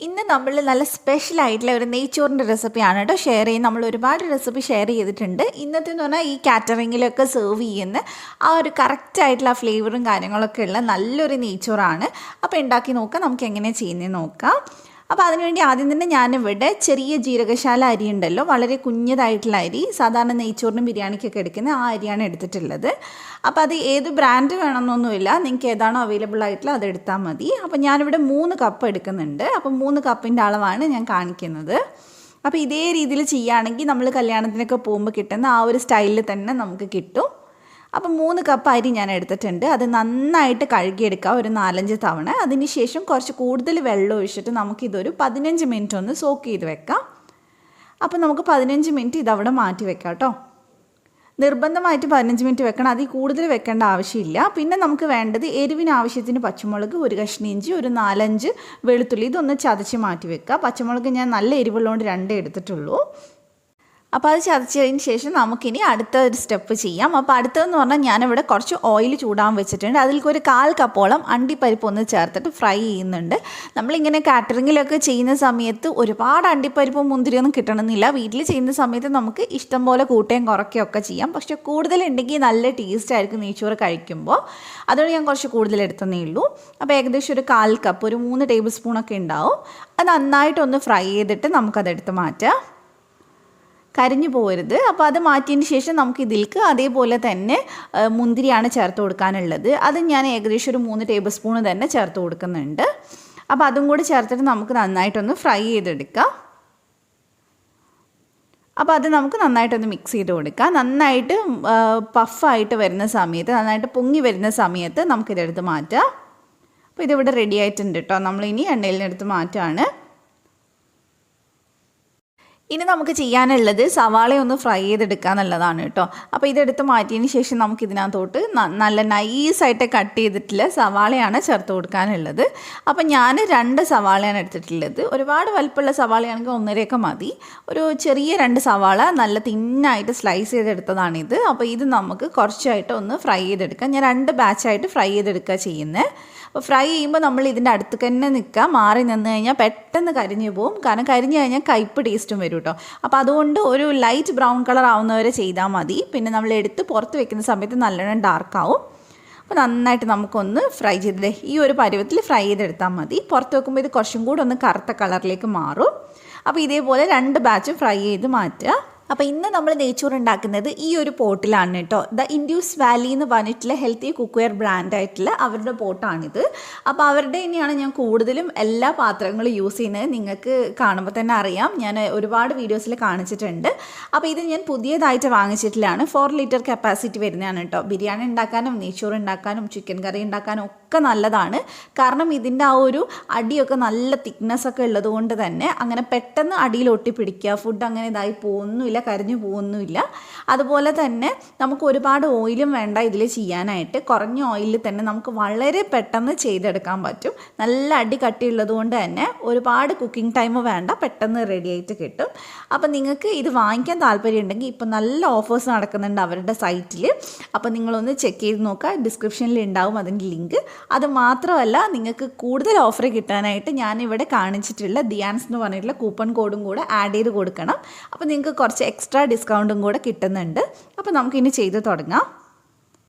ഇന്ന് നമ്മൾ നല്ല സ്പെഷ്യൽ ആയിട്ടുള്ള ഒരു നെയ്ച്ചോറിൻ്റെ റെസിപ്പിയാണ് കേട്ടോ ഷെയർ ചെയ്യുന്നത്. നമ്മൾ ഒരുപാട് റെസിപ്പി ഷെയർ ചെയ്തിട്ടുണ്ട്. ഇന്നത്തെ എന്ന് പറഞ്ഞാൽ ഈ കാറ്ററിങ്ങിലൊക്കെ സെർവ് ചെയ്യുന്ന ആ ഒരു കറക്റ്റായിട്ടുള്ള ഫ്ലേവറും കാര്യങ്ങളൊക്കെ ഉള്ള നല്ലൊരു നെയ്ച്ചോറാണ്. അപ്പോൾ ഉണ്ടാക്കി നോക്കാം, നമുക്ക് എങ്ങനെയാണ് ചെയ്യുന്നത് നോക്കാം. അപ്പോൾ അതിനുവേണ്ടി ആദ്യം തന്നെ ഞാനിവിടെ ചെറിയ ജീരകശാല അരി ഉണ്ടല്ലോ, വളരെ കുഞ്ഞതായിട്ടുള്ള അരി, സാധാരണ നെയ്ച്ചോറിനും ബിരിയാണിക്കൊക്കെ എടുക്കുന്ന ആ അരിയാണ് എടുത്തിട്ടുള്ളത്. അപ്പോൾ അത് ഏത് ബ്രാൻഡ് വേണമെന്നൊന്നുമില്ല, നിങ്ങൾക്ക് ഏതാണോ അവൈലബിൾ ആയിട്ടുള്ള അത് എടുത്താൽ മതി. അപ്പോൾ ഞാനിവിടെ 3 കപ്പ് എടുക്കുന്നുണ്ട്. അപ്പോൾ 3 കപ്പിൻ്റെ അളവാണ് ഞാൻ കാണിക്കുന്നത്. അപ്പോൾ ഇതേ രീതിയിൽ ചെയ്യുകയാണെങ്കിൽ നമ്മൾ കല്യാണത്തിനൊക്കെ പോകുമ്പോൾ കിട്ടുന്ന ആ ഒരു സ്റ്റൈലിൽ തന്നെ നമുക്ക് കിട്ടും. അപ്പോൾ 3 കപ്പ് അരി ഞാൻ എടുത്തിട്ടുണ്ട്. അത് നന്നായിട്ട് കഴുകിയെടുക്കുക ഒരു 4-5 തവണ. അതിന് ശേഷം കുറച്ച് കൂടുതൽ വെള്ളം ഒഴിച്ചിട്ട് നമുക്കിതൊരു 15 മിനിറ്റ് ഒന്ന് സോക്ക് ചെയ്ത് വെക്കാം. അപ്പോൾ നമുക്ക് 15 മിനിറ്റ് ഇതവിടെ മാറ്റി വെക്കാം കേട്ടോ. നിർബന്ധമായിട്ട് 15 മിനിറ്റ് വെക്കണം, അതിൽ കൂടുതൽ വെക്കേണ്ട ആവശ്യമില്ല. പിന്നെ നമുക്ക് വേണ്ടത് എരിവിന് ആവശ്യത്തിന് പച്ചമുളക്, ഒരു കഷ്ണം ഇഞ്ചി, ഒരു 4-5 വെളുത്തുള്ളി, ഇതൊന്ന് ചതച്ച് മാറ്റി വെക്കുക. പച്ചമുളക് ഞാൻ നല്ല എരിവുള്ളതുകൊണ്ട് 2 എടുത്തിട്ടുള്ളൂ. അപ്പോൾ അത് ചതച്ചതിന് ശേഷം നമുക്കിനി അടുത്ത ഒരു സ്റ്റെപ്പ് ചെയ്യാം. അപ്പോൾ അടുത്തതെന്ന് പറഞ്ഞാൽ ഞാനിവിടെ കുറച്ച് ഓയിൽ ചൂടാൻ വെച്ചിട്ടുണ്ട്. അതിലേക്ക് ഒരു 1/4 കപ്പോളം അണ്ടിപ്പരിപ്പ് ഒന്ന് ചേർത്തിട്ട് ഫ്രൈ ചെയ്യുന്നുണ്ട്. നമ്മളിങ്ങനെ കാറ്ററിങ്ങിലൊക്കെ ചെയ്യുന്ന സമയത്ത് ഒരുപാട് അണ്ടിപ്പരിപ്പും മുന്തിരിയൊന്നും കിട്ടണമെന്നില്ല. വീട്ടിൽ ചെയ്യുന്ന സമയത്ത് നമുക്ക് ഇഷ്ടം പോലെ കൂട്ടുകയും കുറയ്ക്കുകയും ഒക്കെ ചെയ്യാം. പക്ഷേ കൂടുതലുണ്ടെങ്കിൽ നല്ല ടേസ്റ്റ് ആയിരിക്കും നെയ്ച്ചോറ് കഴിക്കുമ്പോൾ. അതുകൊണ്ട് ഞാൻ കുറച്ച് കൂടുതൽ എടുത്തതേ ഉള്ളൂ. അപ്പോൾ ഏകദേശം ഒരു 1/4 കപ്പ്, ഒരു 3 ടേബിൾ സ്പൂണൊക്കെ ഉണ്ടാവും. അത് നന്നായിട്ടൊന്ന് ഫ്രൈ ചെയ്തിട്ട് നമുക്കതെടുത്ത് മാറ്റാം, കരിഞ്ഞു പോകരുത്. അപ്പോൾ അത് മാറ്റിയതിന് ശേഷം നമുക്ക് ഇതിലേക്ക് അതേപോലെ തന്നെ മുന്തിരിയാണ് ചേർത്ത് കൊടുക്കാനുള്ളത്. അത് ഞാൻ ഏകദേശം ഒരു 3 ടേബിൾ സ്പൂൺ തന്നെ ചേർത്ത് കൊടുക്കുന്നുണ്ട്. അപ്പോൾ അതും കൂടി ചേർത്തിട്ട് നമുക്ക് നന്നായിട്ടൊന്ന് ഫ്രൈ ചെയ്തെടുക്കാം. അപ്പോൾ അത് നമുക്ക് നന്നായിട്ടൊന്ന് മിക്സ് ചെയ്ത് കൊടുക്കാം. നന്നായിട്ട് പഫായിട്ട് വരുന്ന സമയത്ത്, നന്നായിട്ട് പൊങ്ങി വരുന്ന സമയത്ത് നമുക്കിതെടുത്ത് മാറ്റാം. അപ്പോൾ ഇതിവിടെ റെഡി ആയിട്ടുണ്ട് കേട്ടോ. നമ്മളിനി എണ്ണയിൽ നിന്ന് എടുത്ത് മാറ്റാണ്. ഇനി നമുക്ക് ചെയ്യാനുള്ളത് സവാളയൊന്ന് ഫ്രൈ ചെയ്തെടുക്കുക എന്നുള്ളതാണ് കേട്ടോ. അപ്പോൾ ഇതെടുത്ത് മാറ്റിയതിന് ശേഷം നമുക്ക് ഇതിനകത്തോട്ട് നല്ല നൈസായിട്ട് കട്ട് ചെയ്തിട്ടുള്ള സവാളയാണ് ചേർത്ത് കൊടുക്കാനുള്ളത്. അപ്പോൾ ഞാൻ 2 സവാളയാണ് എടുത്തിട്ടുള്ളത്. ഒരുപാട് വലുപ്പമുള്ള സവാളയാണെങ്കിൽ 1.5 മതി. ഒരു ചെറിയ 2 സവാള നല്ല തിന്നായിട്ട് സ്ലൈസ് ചെയ്തെടുത്തതാണിത്. അപ്പോൾ ഇത് നമുക്ക് കുറച്ചായിട്ട് ഒന്ന് ഫ്രൈ ചെയ്തെടുക്കാം. ഞാൻ 2 ബാച്ചായിട്ട് ഫ്രൈ ചെയ്തെടുക്കുക ചെയ്യുന്നത്. അപ്പോൾ ഫ്രൈ ചെയ്യുമ്പോൾ നമ്മൾ ഇതിൻ്റെ അടുത്ത് തന്നെ നിൽക്കുക, മാറി നിന്ന് കഴിഞ്ഞാൽ പെട്ടെന്ന് കരിഞ്ഞു പോകും. കാരണം കരിഞ്ഞു കഴിഞ്ഞാൽ കയ്പ്പ് ടേസ്റ്റും വരും കേട്ടോ. അപ്പോൾ അതുകൊണ്ട് ഒരു ലൈറ്റ് ബ്രൗൺ കളർ ആവുന്നവരെ ചെയ്താൽ മതി. പിന്നെ നമ്മൾ എടുത്ത് പുറത്ത് വെക്കുന്ന സമയത്ത് നല്ലോണം ഡാർക്കാവും. അപ്പോൾ നന്നായിട്ട് നമുക്കൊന്ന് ഫ്രൈ ചെയ്തേ ഈ ഒരു പരുവത്തിൽ ഫ്രൈ ചെയ്തെടുത്താൽ മതി. പുറത്ത് വെക്കുമ്പോൾ ഇത് കുറച്ചും കൂടെ ഒന്ന് കറുത്ത കളറിലേക്ക് മാറും. അപ്പോൾ ഇതേപോലെ 2 ബാച്ച് ഫ്രൈ ചെയ്ത് മാറ്റുക. അപ്പോൾ ഇന്ന് നമ്മൾ നെയ്ച്ചോറ് ഉണ്ടാക്കുന്നത് ഈ ഒരു പോട്ടിലാണ് കേട്ടോ. ഇൻഡ്യൂസ് വാലി എന്ന് പറഞ്ഞിട്ടുള്ള ഹെൽത്തി കുക്ക്വെയർ ബ്രാൻഡായിട്ടുള്ള അവരുടെ പോട്ടാണിത്. അപ്പോൾ അവരുടെ തന്നെയാണ് ഞാൻ കൂടുതലും എല്ലാ പാത്രങ്ങളും യൂസ് ചെയ്യുന്നത്. നിങ്ങൾക്ക് കാണുമ്പോൾ തന്നെ അറിയാം, ഞാൻ ഒരുപാട് വീഡിയോസിൽ കാണിച്ചിട്ടുണ്ട്. അപ്പോൾ ഇത് ഞാൻ പുതിയതായിട്ട് വാങ്ങിച്ചിട്ടുള്ളതാണ്. 4 ലിറ്റർ കപ്പാസിറ്റി വരുന്നതാണ് കേട്ടോ. ബിരിയാണി ഉണ്ടാക്കാനും നെയ്ച്ചോറ് ഉണ്ടാക്കാനും ചിക്കൻ കറി ഉണ്ടാക്കാനും ഒക്കെ നല്ലതാണ്. കാരണം ഇതിൻ്റെ ആ ഒരു അടിയൊക്കെ നല്ല തിക്നെസ്സൊക്കെ ഉള്ളത് കൊണ്ട് തന്നെ അങ്ങനെ പെട്ടെന്ന് അടിയിൽ ഒട്ടിപ്പിടിക്കുക, ഫുഡ് അങ്ങനെ ഇതായി പോകുന്നില്ല, കരിഞ്ഞു പോകുന്നുമില്ല. അതുപോലെ തന്നെ നമുക്ക് ഒരുപാട് ഓയിലും വേണ്ട ഇതിൽ ചെയ്യാനായിട്ട്. കുറഞ്ഞ ഓയിലിൽ തന്നെ നമുക്ക് വളരെ പെട്ടെന്ന് ചെയ്തെടുക്കാൻ പറ്റും. നല്ല അടി കട്ടിയുള്ളത് കൊണ്ട് തന്നെ ഒരുപാട് കുക്കിംഗ് ടൈം വേണ്ട, പെട്ടെന്ന് റെഡി ആയിട്ട് കിട്ടും. അപ്പം നിങ്ങൾക്ക് ഇത് വാങ്ങിക്കാൻ താല്പര്യം ഉണ്ടെങ്കിൽ ഇപ്പം നല്ല ഓഫേഴ്സ് നടക്കുന്നുണ്ട് അവരുടെ സൈറ്റിൽ. അപ്പോൾ നിങ്ങളൊന്ന് ചെക്ക് ചെയ്ത് നോക്കുക, ഡിസ്ക്രിപ്ഷനിൽ ഉണ്ടാവും അതിൻ്റെ ലിങ്ക്. അത് മാത്രമല്ല, നിങ്ങൾക്ക് കൂടുതൽ ഓഫർ കിട്ടാനായിട്ട് ഞാനിവിടെ കാണിച്ചിട്ടുള്ള ദിയാൻസ് എന്ന് പറഞ്ഞിട്ടുള്ള കൂപ്പൺ കോഡും കൂടെ ആഡ് ചെയ്ത് കൊടുക്കണം. അപ്പോൾ നിങ്ങൾക്ക് കുറച്ച് എക്സ്ട്രാ ഡിസ്കൗണ്ടും കൂടെ കിട്ടുന്നുണ്ട്. അപ്പോൾ നമുക്കിനി ചെയ്ത് തുടങ്ങാം.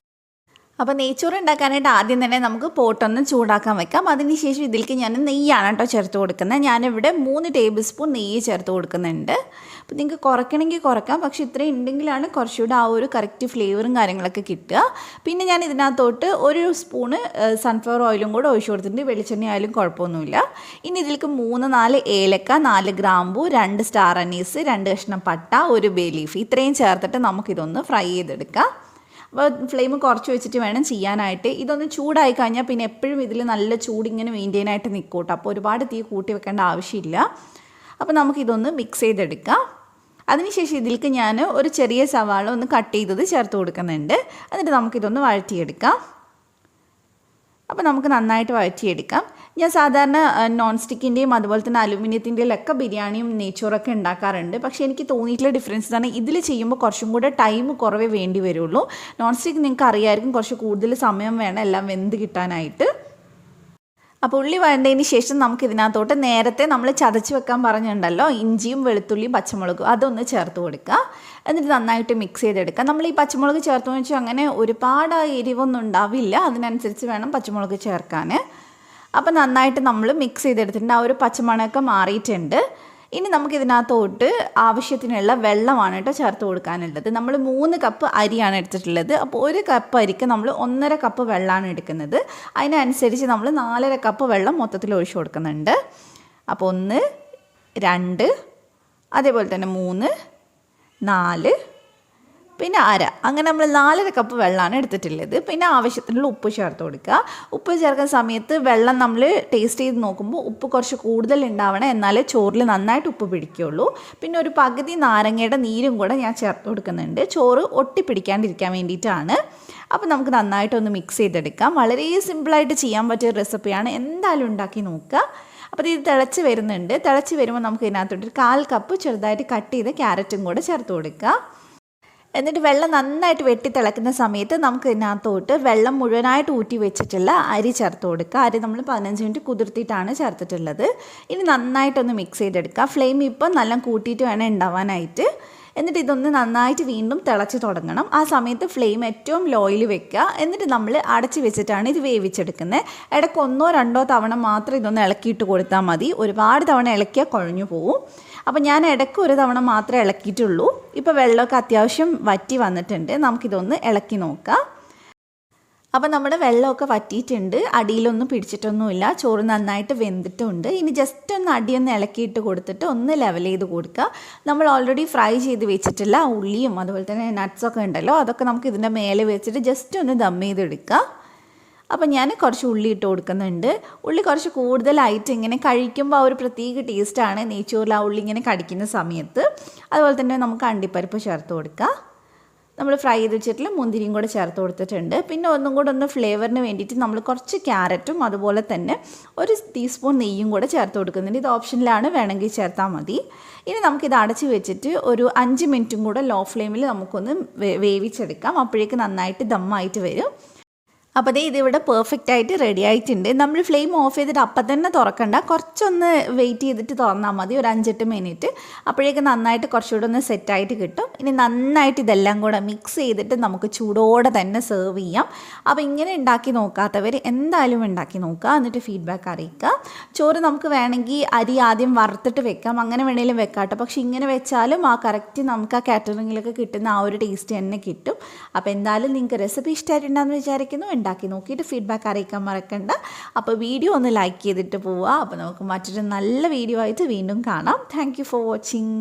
അപ്പോൾ നെയ്ച്ചോറ് ഉണ്ടാക്കാനായിട്ട് ആദ്യം തന്നെ നമുക്ക് പോട്ടൊന്ന് ചൂടാക്കാൻ വെക്കാം. അതിനുശേഷം ഇതിലേക്ക് ഞാൻ നെയ്യാണ് കേട്ടോ ചേർത്ത് കൊടുക്കുന്നത്. ഞാനിവിടെ 3 ടേബിൾ സ്പൂൺ നെയ്യ് ചേർത്ത് കൊടുക്കുന്നുണ്ട്. അപ്പോൾ നിങ്ങൾക്ക് കുറയ്ക്കണമെങ്കിൽ കുറയ്ക്കാം, പക്ഷേ ഇത്രയും ഉണ്ടെങ്കിലാണ് കുറച്ചുകൂടെ ആ ഒരു കറക്റ്റ് ഫ്ലേവറും കാര്യങ്ങളൊക്കെ കിട്ടുക. പിന്നെ ഞാൻ ഇതിനകത്തോട്ട് 1 സ്പൂണ് സൺഫ്ലവർ ഓയിലും കൂടെ ഒഴിച്ചു കൊടുത്തിട്ടുണ്ട്. വെളിച്ചെണ്ണ ആയാലും കുഴപ്പമൊന്നുമില്ല. ഇനി ഇതിലേക്ക് 3-4 ഏലക്ക, 4 ഗ്രാമ്പു, 2 സ്റ്റാർ അനീസ്, 2 കഷ്ണം പട്ട, 1 ബേ ലീഫ്, ഇത്രയും ചേർത്തിട്ട് നമുക്കിതൊന്ന് ഫ്രൈ ചെയ്തെടുക്കാം. അപ്പോൾ ഫ്ലെയിം കുറച്ച് വെച്ചിട്ട് വേണം ചെയ്യാനായിട്ട്. ഇതൊന്ന് ചൂടായി കഴിഞ്ഞാൽ പിന്നെ എപ്പോഴും ഇതിൽ നല്ല ചൂടിങ്ങനെ മെയിൻറ്റെയിൻ ആയിട്ട് നിൽക്കും കേട്ടോ. അപ്പോൾ ഒരുപാട് തീ കൂട്ടി വെക്കേണ്ട ആവശ്യമില്ല. അപ്പോൾ നമുക്കിതൊന്ന് മിക്സ് ചെയ്തെടുക്കാം. അതിനുശേഷം ഇതിലേക്ക് ഞാൻ ഒരു ചെറിയ സവാള ഒന്ന് കട്ട് ചെയ്തത് ചേർത്ത് കൊടുക്കുന്നുണ്ട്. എന്നിട്ട് നമുക്കിതൊന്ന് വഴറ്റിയെടുക്കാം. അപ്പോൾ നമുക്ക് നന്നായിട്ട് വഴറ്റിയെടുക്കാം. ഞാൻ സാധാരണ നോൺ സ്റ്റിക്കിൻ്റെയും അതുപോലെ തന്നെ അലുമിനിയത്തിൻ്റെയിലൊക്കെ ബിരിയാണിയും നെയ്ച്ചോറൊക്കെ ഉണ്ടാക്കാറുണ്ട്. പക്ഷേ എനിക്ക് തോന്നിയിട്ടുള്ള ഡിഫറൻസ് എന്ന് പറഞ്ഞാൽ ഇതിൽ ചെയ്യുമ്പോൾ കുറച്ചും കൂടെ ടൈം കുറവേ വേണ്ടി വരുള്ളൂ. നോൺ സ്റ്റിക്ക് നിങ്ങൾക്ക് അറിയാമായിരിക്കും, കുറച്ച് കൂടുതൽ സമയം വേണം എല്ലാം വെന്ത് കിട്ടാനായിട്ട്. അപ്പോൾ ഉള്ളി വഴണ്ടതിന് ശേഷം നമുക്ക് ഇതിനകത്തോട്ട് നേരത്തെ നമ്മൾ ചതച്ച് വെക്കാൻ പറഞ്ഞിട്ടുണ്ടല്ലോ ഇഞ്ചിയും വെളുത്തുള്ളിയും പച്ചമുളകും അതൊന്ന് ചേർത്ത് കൊടുക്കുക. എന്നിട്ട് നന്നായിട്ട് മിക്സ് ചെയ്തെടുക്കുക. നമ്മൾ ഈ പച്ചമുളക് ചേർത്തെന്ന് വെച്ചാൽ അങ്ങനെ ഒരുപാട് എരിവൊന്നും ഉണ്ടാവില്ല, അതിനനുസരിച്ച് വേണം പച്ചമുളക് ചേർക്കാൻ. അപ്പോൾ നന്നായിട്ട് നമ്മൾ മിക്സ് ചെയ്തെടുത്തിട്ടുണ്ട്. ആ ഒരു പച്ചമണമൊക്കെ മാറിയിട്ടുണ്ട്. ഇനി നമുക്കിതിനകത്തോട്ട് ആവശ്യത്തിനുള്ള വെള്ളമാണ് കേട്ടോ ചേർത്ത് കൊടുക്കാനുള്ളത്. നമ്മൾ 3 കപ്പ് അരിയാണ് എടുത്തിട്ടുള്ളത്. അപ്പോൾ 1 കപ്പ് അരിക്ക് നമ്മൾ 1.5 കപ്പ് വെള്ളമാണ് എടുക്കുന്നത്. അതിനനുസരിച്ച് നമ്മൾ 4.5 കപ്പ് വെള്ളം മൊത്തത്തിൽ ഒഴിച്ചു കൊടുക്കുന്നുണ്ട്. അപ്പോൾ 1, 2, അതേപോലെ തന്നെ 3, 4, പിന്നെ അര, അങ്ങനെ നമ്മൾ 4.5 കപ്പ് വെള്ളമാണ് എടുത്തിട്ടുള്ളത്. പിന്നെ ആവശ്യത്തിനുള്ള ഉപ്പ് ചേർത്ത് കൊടുക്കുക. ഉപ്പ് ചേർക്കുന്ന സമയത്ത് വെള്ളം നമ്മൾ ടേസ്റ്റ് ചെയ്ത് നോക്കുമ്പോൾ ഉപ്പ് കുറച്ച് കൂടുതൽ ഉണ്ടാവണം, എന്നാലേ ചോറിൽ നന്നായിട്ട് ഉപ്പ് പിടിക്കുകയുള്ളൂ. പിന്നെ ഒരു പകുതി നാരങ്ങയുടെ നീരും കൂടെ ഞാൻ ചേർത്ത് കൊടുക്കുന്നുണ്ട്, ചോറ് ഒട്ടിപ്പിടിക്കാണ്ടിരിക്കാൻ വേണ്ടിയിട്ടാണ്. അപ്പോൾ നമുക്ക് നന്നായിട്ടൊന്ന് മിക്സ് ചെയ്തെടുക്കാം. വളരെ സിമ്പിളായിട്ട് ചെയ്യാൻ പറ്റിയ റെസിപ്പിയാണ്, എന്തായാലും ഉണ്ടാക്കി നോക്കുക. അപ്പോൾ ഇത് തിളച്ച് വരുന്നുണ്ട്. തിളച്ച് വരുമ്പോൾ നമുക്ക് ഇതിനകത്തോട്ട് 1/4 കപ്പ് ചെറുതായിട്ട് കട്ട് ചെയ്ത് ക്യാരറ്റും കൂടെ ചേർത്ത് കൊടുക്കുക. എന്നിട്ട് വെള്ളം നന്നായിട്ട് വെട്ടി തിളക്കുന്ന സമയത്ത് നമുക്ക് ഇതിനകത്തോട്ട് വെള്ളം മുഴുവനായിട്ട് ഊറ്റി വെച്ചിട്ടുള്ള അരി ചേർത്ത് കൊടുക്കുക. അരി നമ്മൾ 15 മിനിറ്റ് കുതിർത്തിയിട്ടാണ് ചേർത്തിട്ടുള്ളത്. ഇനി നന്നായിട്ടൊന്ന് മിക്സ് ചെയ്തെടുക്കുക. ഫ്ലെയിം ഇപ്പം നല്ല കൂട്ടിയിട്ട് വേണം ഉണ്ടാവാനായിട്ട്. എന്നിട്ട് ഇതൊന്ന് നന്നായിട്ട് വീണ്ടും തിളച്ച് തുടങ്ങണം. ആ സമയത്ത് ഫ്ലെയിം ഏറ്റവും ലോയിൽ വെക്കുക. എന്നിട്ട് നമ്മൾ അടച്ച് വെച്ചിട്ടാണ് ഇത് വേവിച്ചെടുക്കുന്നത്. ഇടയ്ക്ക് 1-2 തവണ മാത്രം ഇതൊന്ന് ഇളക്കിയിട്ട് കൊടുത്താൽ മതി. ഒരുപാട് തവണ ഇളക്കിയാൽ കുഴഞ്ഞു പോവും. അപ്പോൾ ഞാൻ ഇടയ്ക്ക് 1 തവണ മാത്രമേ ഇളക്കിയിട്ടുള്ളൂ. ഇപ്പോൾ വെള്ളമൊക്കെ അത്യാവശ്യം വറ്റി വന്നിട്ടുണ്ട്. നമുക്കിതൊന്ന് ഇളക്കി നോക്കാം. അപ്പോൾ നമ്മുടെ വെള്ളമൊക്കെ വറ്റിയിട്ടുണ്ട്, അടിയിലൊന്നും പിടിച്ചിട്ടൊന്നുമില്ല, ചോറ് നന്നായിട്ട് വെന്തിട്ടുണ്ട്. ഇനി ജസ്റ്റ് ഒന്ന് അടിയൊന്ന് ഇളക്കിയിട്ട് കൊടുത്തിട്ട് ഒന്ന് ലെവൽ ചെയ്ത് കൊടുക്കുക. നമ്മൾ ഓൾറെഡി ഫ്രൈ ചെയ്ത് വെച്ചിട്ടുള്ള ഉള്ളിയും അതുപോലെ തന്നെ നട്ട്സൊക്കെ ഉണ്ടല്ലോ, അതൊക്കെ നമുക്ക് ഇതിൻ്റെ മേലെ വെച്ചിട്ട് ജസ്റ്റ് ഒന്ന് ദം ചെയ്തെടുക്കുക. അപ്പോൾ ഞാൻ കുറച്ച് ഉള്ളി ഇട്ട് കൊടുക്കുന്നുണ്ട്. ഉള്ളി കുറച്ച് കൂടുതലായിട്ട് ഇങ്ങനെ കഴിക്കുമ്പോൾ ആ ഒരു പ്രത്യേക ടേസ്റ്റാണ് നെയ്ച്ചോറിൽ ആ ഉള്ളി ഇങ്ങനെ കടിക്കുന്ന സമയത്ത്. അതുപോലെ തന്നെ നമുക്ക് അണ്ടിപ്പരിപ്പ് ചേർത്ത് കൊടുക്കുക. നമ്മൾ ഫ്രൈ ചെയ്ത് വെച്ചിട്ടുള്ള മുന്തിരിയും കൂടെ ചേർത്ത് കൊടുത്തിട്ടുണ്ട്. പിന്നെ ഒന്നും കൂടെ ഒന്ന് ഫ്ലേവറിന് വേണ്ടിയിട്ട് നമ്മൾ കുറച്ച് ക്യാരറ്റും അതുപോലെ തന്നെ 1 ടീസ്പൂൺ നെയ്യും കൂടെ ചേർത്ത് കൊടുക്കുന്നുണ്ട്. ഇത് ഓപ്ഷനിലാണ്, വേണമെങ്കിൽ ചേർത്താൽ മതി. ഇനി നമുക്കിത് അടച്ച് വെച്ചിട്ട് ഒരു 5 മിനിറ്റും കൂടെ ലോ ഫ്ലെയിമിൽ നമുക്കൊന്ന് വേവിച്ചെടുക്കാം. അപ്പോഴേക്ക് നന്നായിട്ട് ദമ്മായിട്ട് വരും. അപ്പോൾ ഇതിവിടെ പെർഫെക്റ്റ് ആയിട്ട് റെഡി ആയിട്ടുണ്ട്. നമ്മൾ ഫ്ലെയിം ഓഫ് ചെയ്തിട്ട് അപ്പം തന്നെ തുറക്കണ്ട, കുറച്ചൊന്ന് വെയിറ്റ് ചെയ്തിട്ട് തുറന്നാൽ മതി, ഒരു 5-8 മിനിറ്റ്. അപ്പോഴേക്ക് നന്നായിട്ട് കുറച്ചുകൂടെ ഒന്ന് സെറ്റായിട്ട് കിട്ടും. ഇനി നന്നായിട്ട് ഇതെല്ലാം കൂടെ മിക്സ് ചെയ്തിട്ട് നമുക്ക് ചൂടോടെ തന്നെ സെർവ് ചെയ്യാം. അപ്പോൾ ഇങ്ങനെ ഉണ്ടാക്കി നോക്കാത്തവർ എന്തായാലും ഉണ്ടാക്കി നോക്കുക, എന്നിട്ട് ഫീഡ്ബാക്ക് അറിയിക്കുക. ചോറ് നമുക്ക് വേണമെങ്കിൽ അരി ആദ്യം വറുത്തിട്ട് വെക്കാം, അങ്ങനെ വേണമെങ്കിലും വെക്കാട്ടോ. പക്ഷേ ഇങ്ങനെ വെച്ചാലും ആ കറക്റ്റ് നമുക്ക് ആ കാറ്ററിങ്ങിലൊക്കെ കിട്ടുന്ന ആ ഒരു ടേസ്റ്റ് തന്നെ കിട്ടും. അപ്പോൾ എന്തായാലും നിങ്ങൾക്ക് റെസിപ്പി ഇഷ്ടമായിട്ടുണ്ടെന്ന് വിചാരിക്കുന്നു. ഉണ്ടാക്കി നോക്കിയിട്ട് ഫീഡ്ബാക്ക് അറിയിക്കാൻ മറക്കണ്ട. അപ്പോൾ വീഡിയോ ഒന്ന് ലൈക്ക് ചെയ്തിട്ട് പോവുക. അപ്പോൾ നമുക്ക് മറ്റൊരു നല്ല വീഡിയോ ആയിട്ട് വീണ്ടും കാണാം. Thank you for watching.